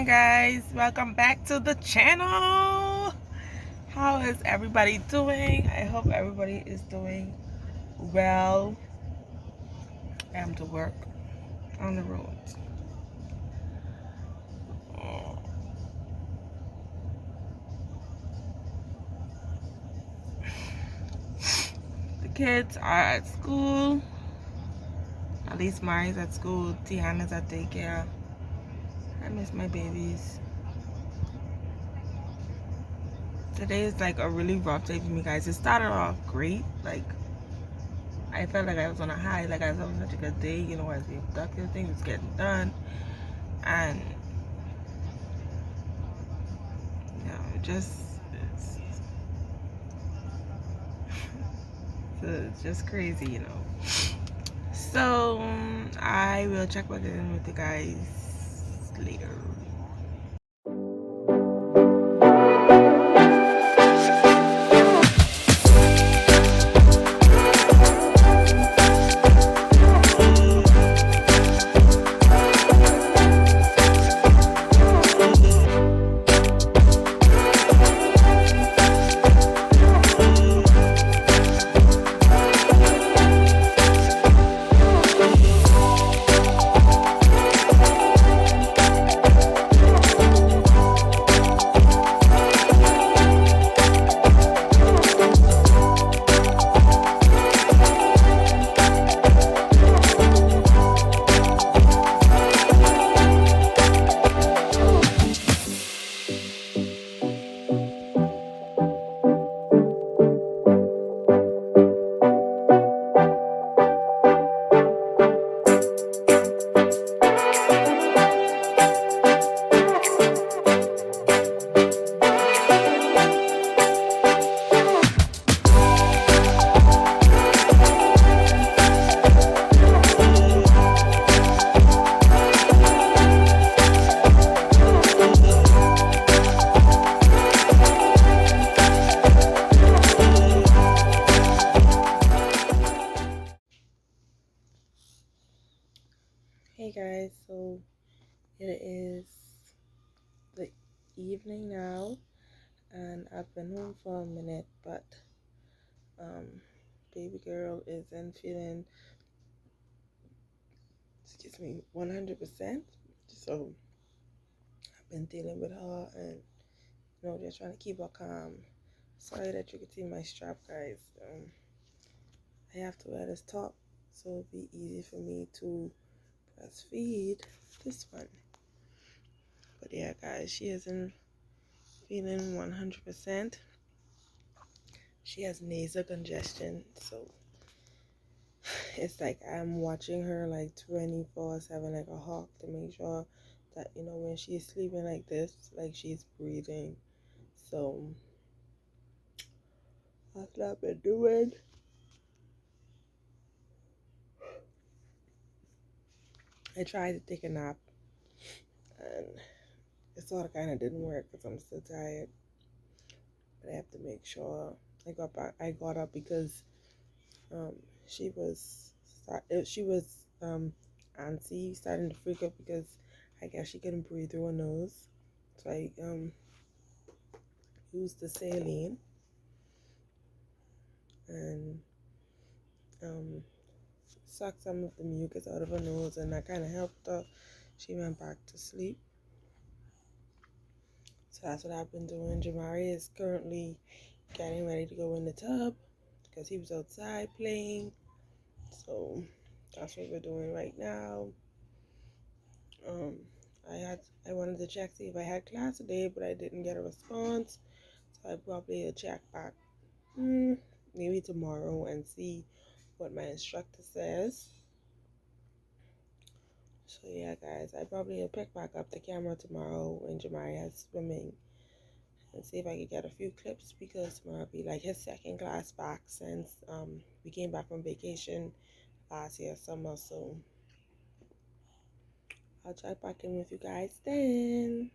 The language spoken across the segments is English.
morning, guys. Welcome back to the channel. How is everybody doing? I hope everybody is doing well. I'm to work on the road. The kids are at school. At least mine's at school. Tiana's at daycare. I miss my babies. Today is like a really rough day for me, guys. It started off great. Like, I felt like I was on a high. Like, I was having such a good day. I was being productive. Things was getting done. And it's just crazy. So I will check back in with you guys later. Hey guys, so it is the evening now, and I've been home for a minute, but baby girl isn't feeling, 100%. So I've been dealing with her and just trying to keep her calm. Sorry that you can see my strap, guys. I have to wear this top so it'll be easy for me to breastfeed this one. But yeah, guys, she isn't feeling 100%. She has nasal congestion, so it's like I'm watching her like 24/7 like a hawk to make sure that when she's sleeping like this, like she's breathing. So that's what I've been doing. I tried to take a nap, and it sort of kind of didn't work because I'm still tired. But I have to make sure I got up because she was antsy, starting to freak out because I guess she couldn't breathe through her nose. So I used the saline and sucked some of the mucus out of her nose, and that kind of helped her. She went back to sleep. So that's what I've been doing. Jamari is currently getting ready to go in the tub because he was outside playing. So that's what we're doing right now. I wanted to check see if I had class today, but I didn't get a response. So I probably will check back maybe tomorrow and see what my instructor says. So yeah, guys, I probably will pick back up the camera tomorrow when Jamari has swimming and see if I could get a few clips, because tomorrow will be like his second class back since we came back from vacation last year summer. So I'll check back in with you guys then.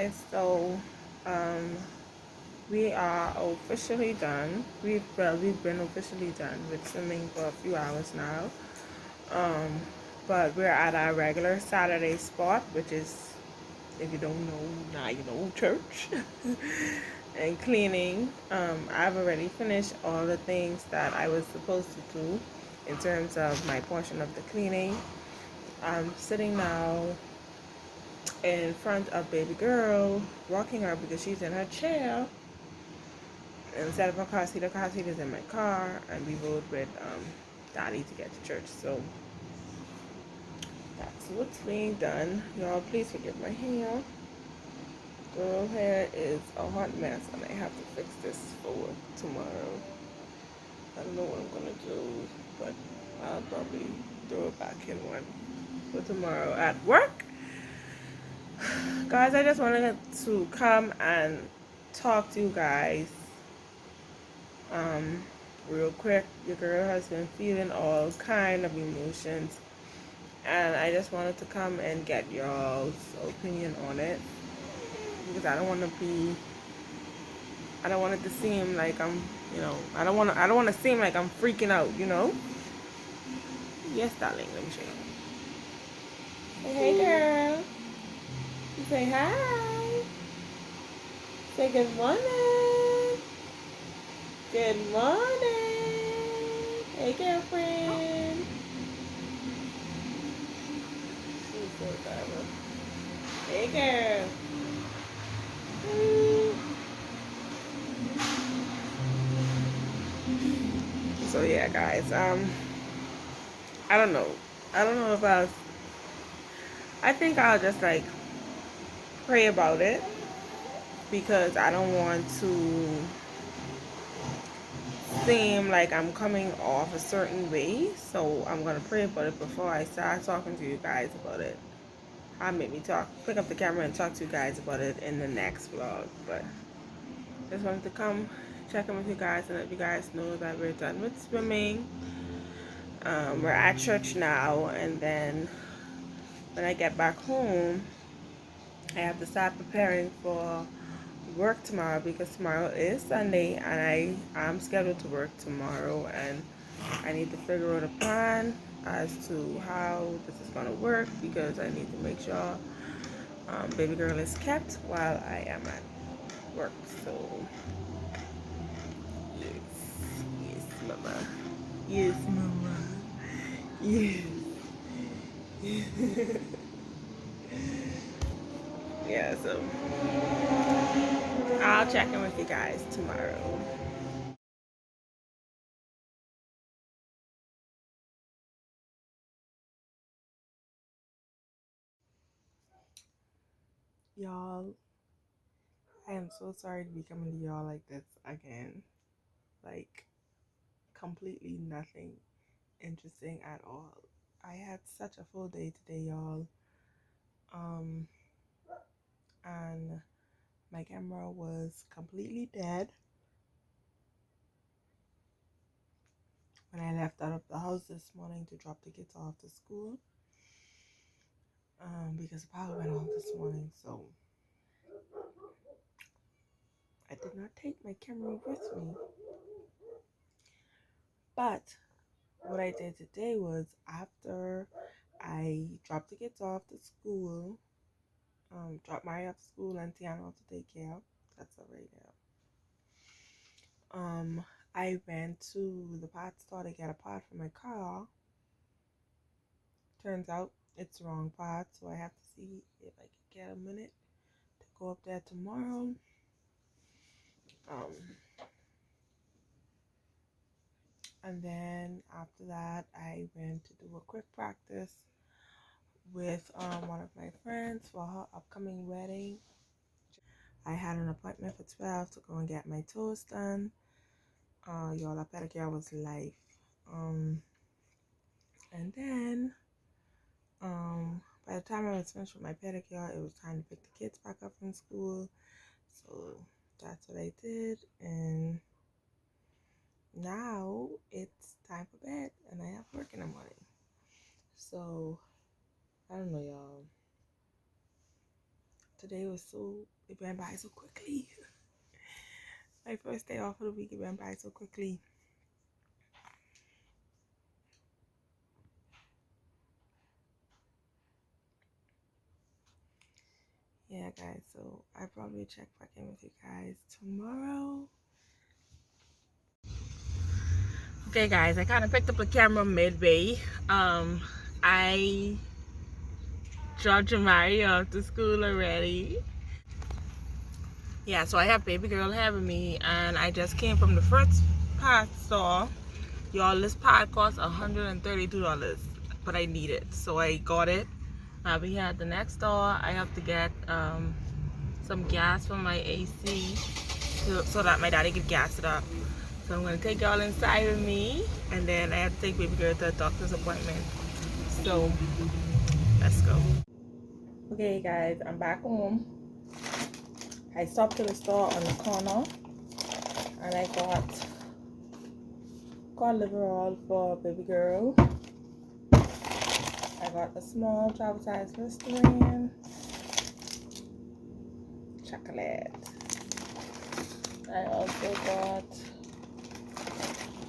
guys, so um, we are officially done. We've been officially done with swimming for a few hours now. Um, but we're at our regular Saturday spot, which is, if you don't know, now you know, church. And cleaning. I've already finished all the things that I was supposed to do in terms of my portion of the cleaning. I'm sitting now in front of baby girl, rocking her because she's in her chair. Instead of a car seat is in my car, and we rode with Daddy to get to church. So that's what's being done. Y'all, please forgive my hair. Girl hair is a hot mess, and I have to fix this for work tomorrow. I don't know what I'm gonna do, but I'll probably throw it back in one for tomorrow at work. Guys, I just wanted to come and talk to you guys um, real quick. Your girl has been feeling all kind of emotions, and I just wanted to come and get y'all's opinion on it because I don't want to be. I don't want it to seem like I'm, I don't want to. I don't want to seem like I'm freaking out, Yes, darling. Let me show you. Hey, girl. You say hi. Say good morning. Good morning. Hey, girlfriend. She's so adorable. Hey, girl. So yeah, guys. I don't know. I don't know if I think I'll just like pray about it because I don't want to seem like I'm coming off a certain way. So I'm gonna pray about it before I start talking to you guys about it. I'll make me pick up the camera and talk to you guys about it in the next vlog. But just wanted to come check in with you guys and let you guys know that we're done with swimming. We're at church now, and then when I get back home, I have to start preparing for work tomorrow because tomorrow is Sunday and I'm scheduled to work tomorrow, and I need to figure out a plan as to how this is going to work because I need to make sure baby girl is kept while I am at work. So yes, mama. Yes, mama. Yes. Yeah, so I'll check in with you guys tomorrow. Y'all, I am so sorry to be coming to y'all like this again. Like, completely nothing interesting at all. I had such a full day today, y'all. Um, and my camera was completely dead when I left out of the house this morning to drop the kids off to school. Because the power went off this morning, so I did not take my camera with me. But what I did today was after I dropped the kids off to school, dropped Mari off to school and Tiana to take care of. That's all right now. I went to the part store to get a part for my car. Turns out it's the wrong part, so I have to see if I can get a minute to go up there tomorrow. And then after that, I went to do a quick practice with one of my friends for her upcoming wedding. I had an appointment for 12 to go and get my toes done. Y'all, that pedicure was life. And then by the time I was finished with my pedicure, it was time to pick the kids back up from school. So that's what I did, and now it's time for bed, and I have work in the morning. So I don't know, y'all. today was it went by so quickly. My first day off of the week, it went by so quickly. Yeah, guys, so I probably check back in with you guys tomorrow. Okay, guys, I kind of picked up the camera midway. I dropped Jamari off to school already. Yeah, so I have baby girl having me, and I just came from the first pad store. Y'all, this pad costs $132, but I need it, so I got it. We had the next store. I have to get some gas for my AC so that my daddy can gas it up. So I'm gonna take y'all inside with me, and then I have to take baby girl to a doctor's appointment. So let's go. Okay, guys, I'm back home. I stopped at the store on the corner, and I got liverol for baby girl. I got a small travel size Listerine, chocolate. I also got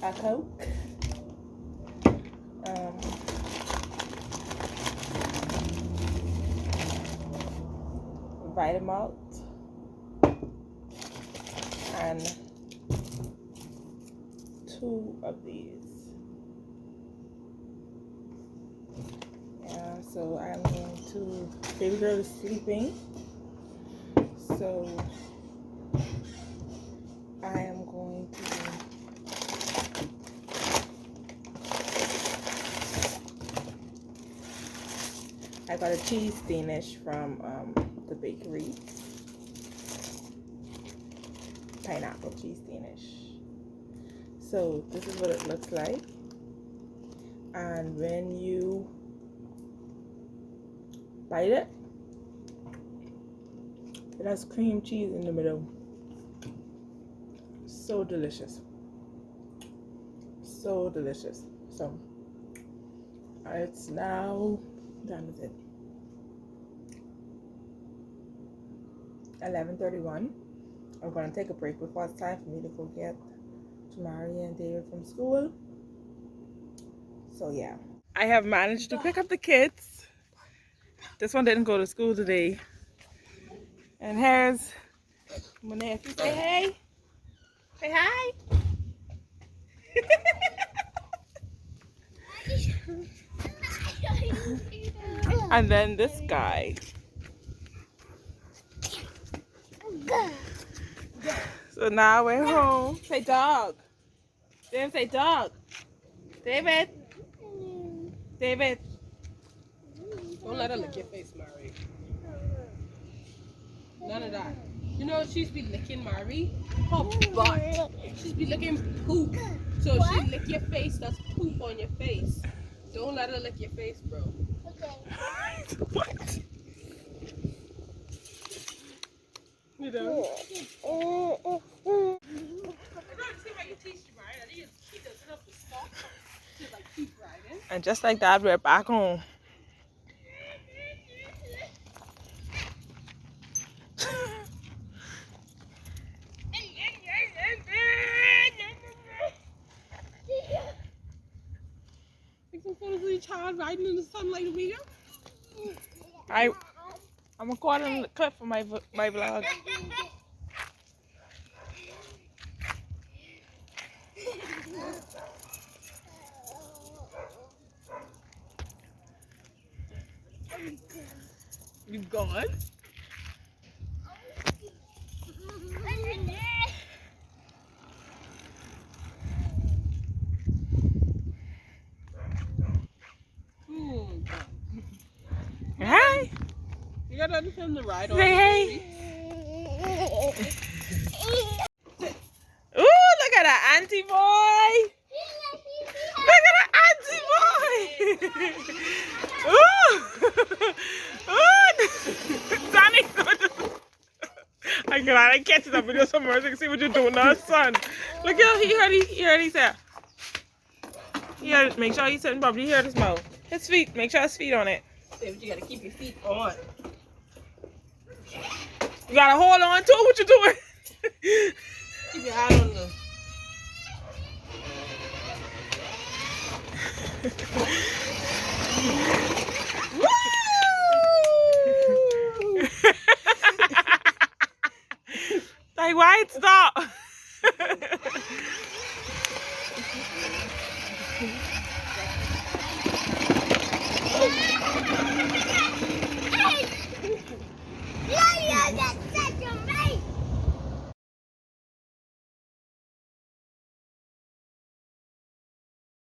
a Coke, Vitamalt, and 2 of these. Yeah, so I'm going to, baby girl is sleeping, so I am going to I got a cheese Danish from the bakery. Pineapple cheese Danish. So this is what it looks like. And when you bite it, it has cream cheese in the middle. So delicious. So delicious. So it's now done with it. 11:31. I'm gonna take a break before it's time for me to go get Jamari and David from school. So yeah, I have managed to pick up the kids. This one didn't go to school today. And here's my nephew. Say hey. Say hi. And then this guy. So now we're home. Say dog. David, say dog. David. David. Don't let her lick your face, Mari. None of that. You know, she's be licking Mari. Her butt. She's be licking poop. So if she lick your face, that's poop on your face. Don't let her lick your face, bro. Okay. What? You know? And just like that, we're back home. Take some photos of your child riding in the sunlight a video. I'm recording the clip for my vlog. You gone? Hi. You gotta understand the ride on. Say hey. Ooh, look at that auntie boy. Look at that auntie boy. Ooh. Ooh. Sonny's good. I'm glad I catch that video somewhere so I can see what you're doing now, son. Look at he heard he said. Make sure he's sitting properly. He heard his mouth. His feet. Make sure his feet on it. David, you gotta keep your feet on. You gotta hold on to it. What you doing? Keep your eye on the. Like, why it stop?